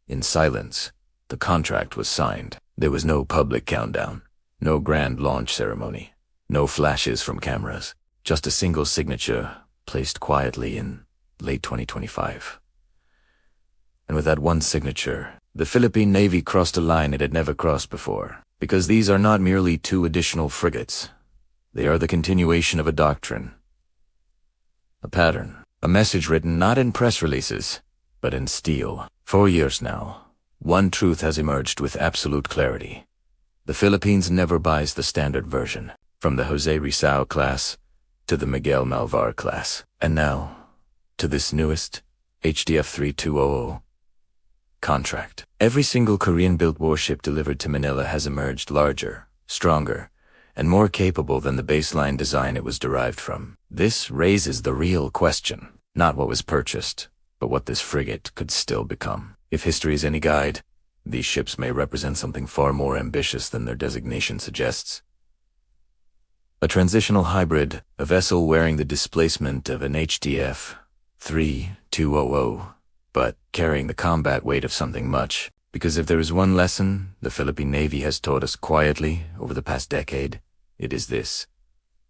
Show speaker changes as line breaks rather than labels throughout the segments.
In silence, the contract was signed. There was no public countdown, no grand launch ceremony, no flashes from cameras, just a single signature placed quietly in late 2025. And with that one signature, the Philippine Navy crossed a line it had never crossed before. Because these are not merely 2 additional frigates. They are the continuation of a doctrine, a pattern, a message written not in press releases, but in steel. For years now, one truth has emerged with absolute clarity. The Philippines never buys the standard version, from the Jose Rizal-class to the Miguel Malvar-class, and now to this newest HDF 3200 contract. Every single Korean-built warship delivered to Manila has emerged larger, stronger, and more capable than the baseline design it was derived from. This raises the real question, not what was purchased, but what this frigate could still become. If history is any guide, these ships may represent something far more ambitious than their designation suggests. A transitional hybrid, a vessel wearing the displacement of an HDF 3200, but carrying the combat weight of something much. Because if there is one lesson the Philippine Navy has taught us quietly over the past decade, it is this.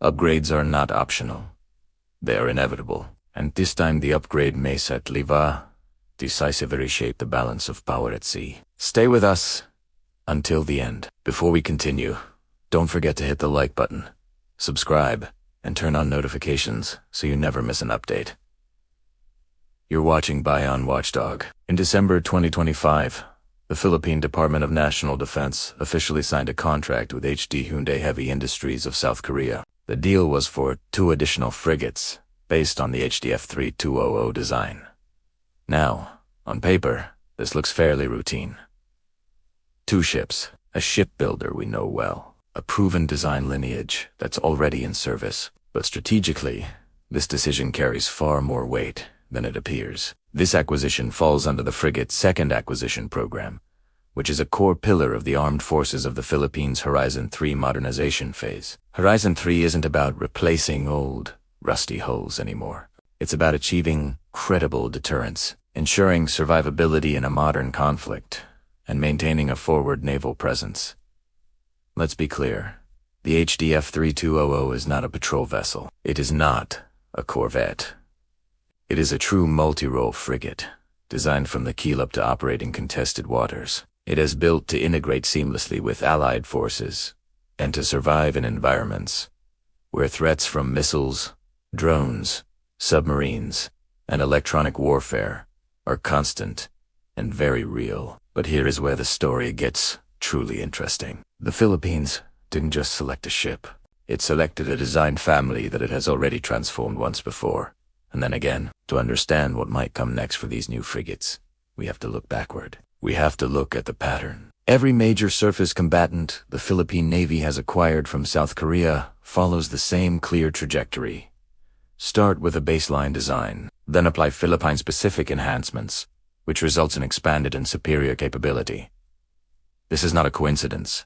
Upgrades are not optional. They are inevitable. And this time the upgrade may decisively reshape the balance of power at sea. Stay with us until the end. Before we continue, don't forget to hit the like button, subscribe, and turn on notifications so you never miss an update. You're watching Bayan Watchdog. In December 2025, the Philippine Department of National Defense officially signed a contract with HD Hyundai Heavy Industries of South Korea. The deal was for 2 additional frigates based on the HDF 3200 design. Now, on paper, this looks fairly routine. 2 ships, a shipbuilder we know well, a proven design lineage that's already in service. But strategically, this decision carries far more weight than it appears. This acquisition falls under the Frigate's second acquisition program, which is a core pillar of the armed forces of the Philippines' Horizon 3 modernization phase. Horizon 3 isn't about replacing old, rusty hulls anymore. It's about achieving credible deterrence, ensuring survivability in a modern conflict, and maintaining a forward naval presence. Let's be clear. The HDF 3200 is not a patrol vessel. It is not a corvette. It is a true multi-role frigate, designed from the keel up to operate in contested waters. It is built to integrate seamlessly with allied forces and to survive in environments where threats from missiles, drones, submarines, and electronic warfare are constant and very real. But here is where the story gets truly interesting. The Philippines didn't just select a ship. It selected a design family that it has already transformed once before. And then again, to understand what might come next for these new frigates, we have to look backward. We have to look at the pattern. Every major surface combatant the Philippine Navy has acquired from South Korea follows the same clear trajectory. Start with a baseline design, then apply Philippine-specific enhancements, which results in expanded and superior capability. This is not a coincidence.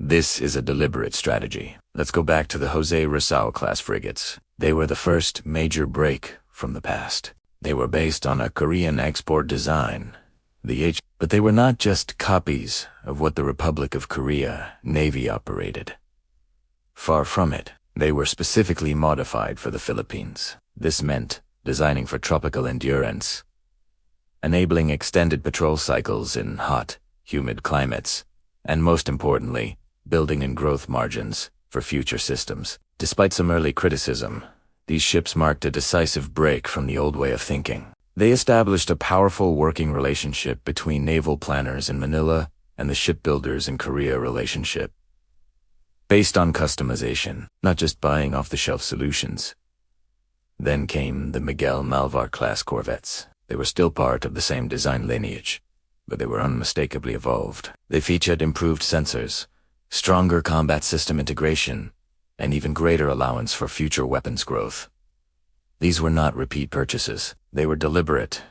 This is a deliberate strategy. Let's go back to the Jose Rizal-class frigates. They were the first major break from the past. They were based on a Korean export design, but they were not just copies of what the Republic of Korea Navy operated. Far from it. They were specifically modified for the Philippines. This meant designing for tropical endurance, enabling extended patrol cycles in hot, humid climates, and most importantly, building in growth margins for future systems. Despite some early criticism, these ships marked a decisive break from the old way of thinking. They established a powerful working relationship between naval planners in Manila and the shipbuilders in Korea relationship. Based on customization, not just buying off-the-shelf solutions. Then came the Miguel Malvar-class corvettes. They were still part of the same design lineage, but they were unmistakably evolved. They featured improved sensors, stronger combat system integration, and even greater allowance for future weapons growth. These were not repeat purchases. They were deliberate,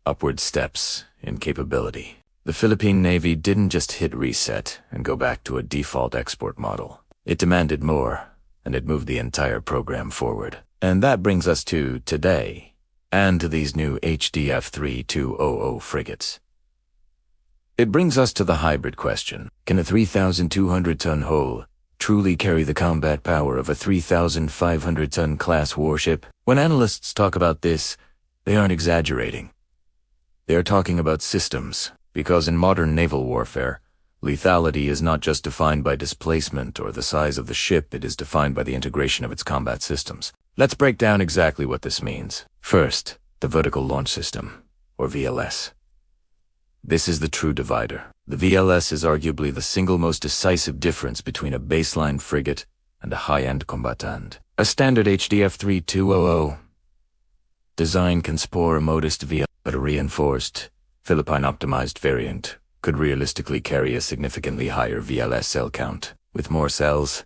upward steps in capability. The Philippine Navy didn't just hit reset and go back to a default export model. It demanded more, and it moved the entire program forward. And that brings us to today, and to these new HDF 3200 frigates. It brings us to the hybrid question. Can a 3,200-ton hull truly carry the combat power of a 3,500-ton class warship? When analysts talk about this, they aren't exaggerating. They are talking about systems, because in modern naval warfare, lethality is not just defined by displacement or the size of the ship, it is defined by the integration of its combat systems. Let's break down exactly what this means. First, the vertical launch system, or VLS. This is the true divider. The VLS is arguably the single most decisive difference between a baseline frigate and a high-end combatant. A standard HDF 3200 design can spore a modest VLS, but a reinforced, Philippine-optimized variant could realistically carry a significantly higher VLS cell count. With more cells,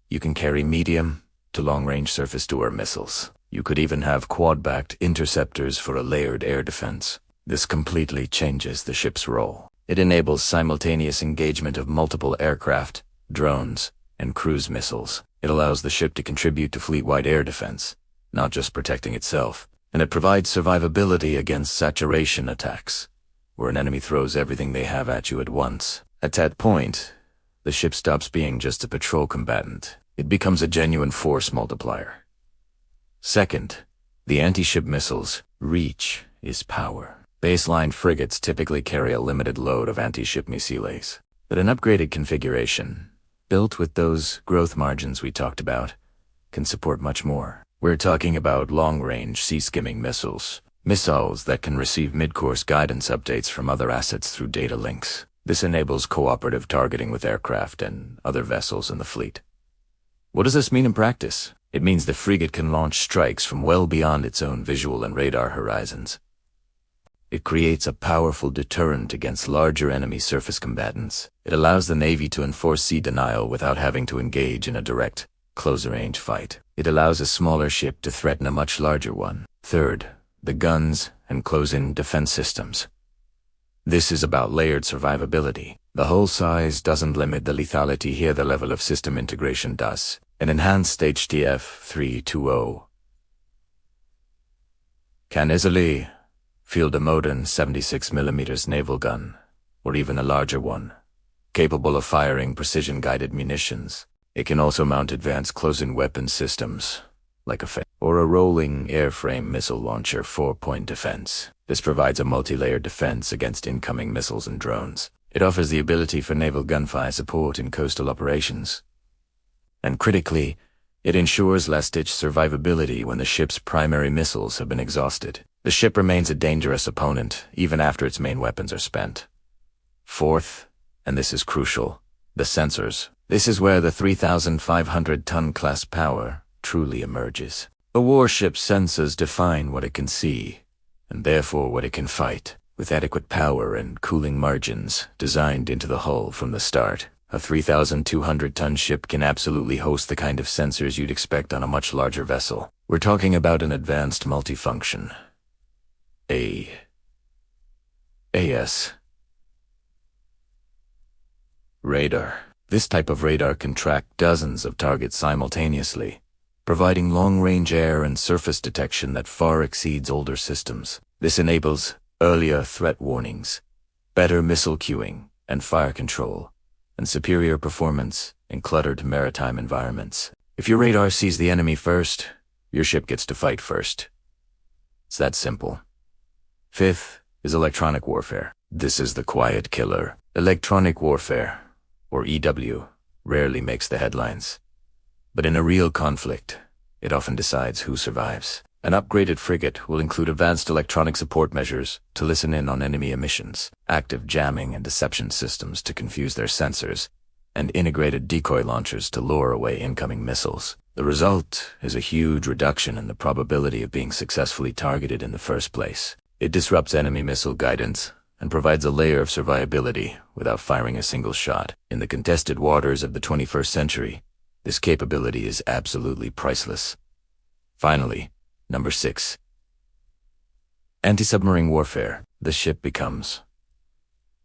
you can carry medium to long-range surface-to-air missiles. You could even have quad-backed interceptors for a layered air defense. This completely changes the ship's role. It enables simultaneous engagement of multiple aircraft, drones, and cruise missiles. It allows the ship to contribute to fleet-wide air defense, not just protecting itself. And it provides survivability against saturation attacks, where an enemy throws everything they have at you at once. At that point, the ship stops being just a patrol combatant. It becomes a genuine force multiplier. Second, the anti-ship missiles. Reach is power. Baseline frigates typically carry a limited load of anti-ship missiles, but an upgraded configuration, built with those growth margins we talked about, can support much more. We're talking about long-range sea-skimming missiles that can receive mid-course guidance updates from other assets through data links. This enables cooperative targeting with aircraft and other vessels in the fleet. What does this mean in practice? It means the frigate can launch strikes from well beyond its own visual and radar horizons. It creates a powerful deterrent against larger enemy surface combatants. It allows the Navy to enforce sea denial without having to engage in a direct, closer-range fight. It allows a smaller ship to threaten a much larger one. Third, the guns and close-in defense systems. This is about layered survivability. The hull size doesn't limit the lethality here, the level of system integration does. An enhanced HDF 320 can easily field a modern 76mm naval gun, or even a larger one, capable of firing precision-guided munitions. It can also mount advanced close-in weapon systems, like or a rolling airframe missile launcher 4-point defense. This provides a multi-layered defense against incoming missiles and drones. It offers the ability for naval gunfire support in coastal operations. And critically, it ensures last-ditch survivability when the ship's primary missiles have been exhausted. The ship remains a dangerous opponent even after its main weapons are spent. Fourth, and this is crucial, the sensors. This is where the 3,500-ton class power truly emerges. A warship's sensors define what it can see, and therefore what it can fight. With adequate power and cooling margins designed into the hull from the start, a 3,200-ton ship can absolutely host the kind of sensors you'd expect on a much larger vessel. We're talking about an advanced multifunction. AS. Radar. This type of radar can track dozens of targets simultaneously, providing long-range air and surface detection that far exceeds older systems. This enables earlier threat warnings, better missile queuing and fire control, and superior performance in cluttered maritime environments. If your radar sees the enemy first, your ship gets to fight first. It's that simple. Fifth is electronic warfare. This is the quiet killer. Electronic warfare, or EW, rarely makes the headlines. But in a real conflict, it often decides who survives. An upgraded frigate will include advanced electronic support measures to listen in on enemy emissions, active jamming and deception systems to confuse their sensors, and integrated decoy launchers to lure away incoming missiles. The result is a huge reduction in the probability of being successfully targeted in the first place. It disrupts enemy missile guidance and provides a layer of survivability without firing a single shot. In the contested waters of the 21st century, this capability is absolutely priceless. Finally, number 6. Anti-submarine warfare. The ship becomes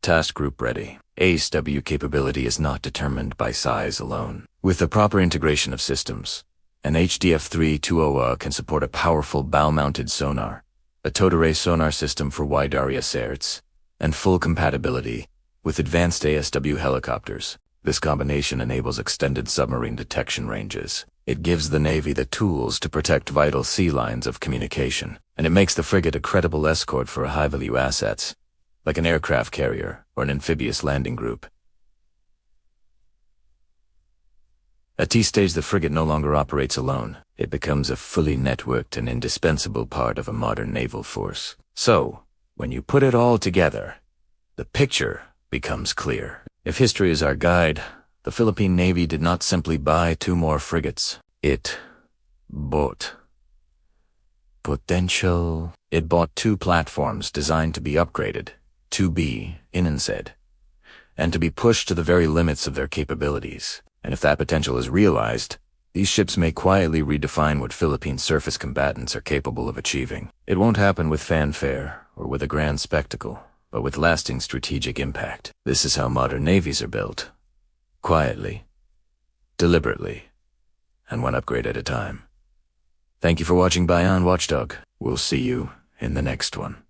task group ready. ASW capability is not determined by size alone. With the proper integration of systems, an HDF 320 can support a powerful bow-mounted sonar, a towed array sonar system for wide area search, and full compatibility with advanced ASW helicopters. This combination enables extended submarine detection ranges. It gives the Navy the tools to protect vital sea lines of communication, and it makes the frigate a credible escort for high-value assets, like an aircraft carrier or an amphibious landing group. At T-stage, the frigate no longer operates alone. It becomes a fully networked and indispensable part of a modern naval force. So, when you put it all together, the picture becomes clear. If history is our guide, the Philippine Navy did not simply buy 2 more frigates. It bought potential. It bought 2 platforms designed to be upgraded, to be said, and to be pushed to the very limits of their capabilities. And if that potential is realized, these ships may quietly redefine what Philippine surface combatants are capable of achieving. It won't happen with fanfare or with a grand spectacle, but with lasting strategic impact. This is how modern navies are built. Quietly, deliberately, and one upgrade at a time. Thank you for watching Bayan Watchdog. We'll see you in the next one.